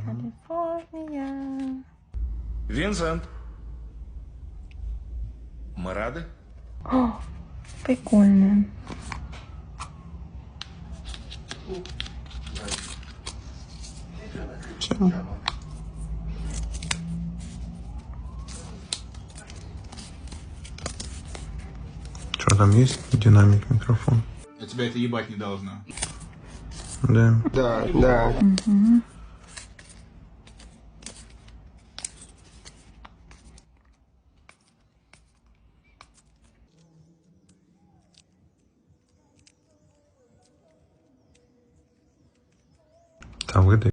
Каліфорнія. Вінсент. Ми раді? О, прикольно. Чего? Что там есть? Динамик, микрофон. А тебя это ебать не должно. Да. Да, да. Угу. Там выдай.